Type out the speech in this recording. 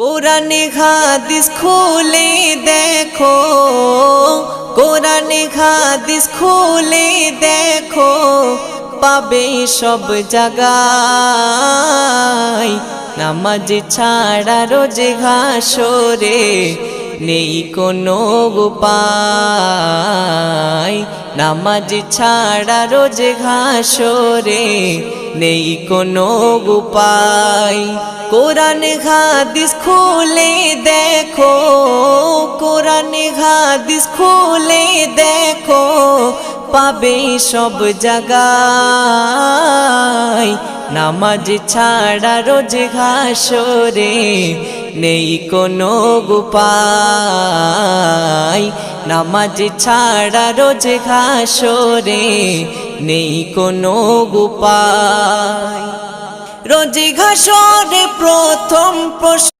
কোরআনে হাদিস খুলে দেখো, কোরআনে হাদিস খুলে দেখো, পাবে সব জায়গায়। নামাজ ছাড়া রোজে হাসরে নেই কোনো উপায়। নামাজ ছাড়া রোজে হাসরে নেই কোনো উপায়। কোরআন হাদিস খুলে দেখো, কোরআন হাদিস খুলে দেখো, পাবে সব জায়গায়। নামাজ ছাড়া রোজ হাসরে নেই কোনো উপায়। নামাজ ছাড়া রোজ হাসরে নেই কোনো উপায়। রোজ হাসরে প্রথম প্রশ্ন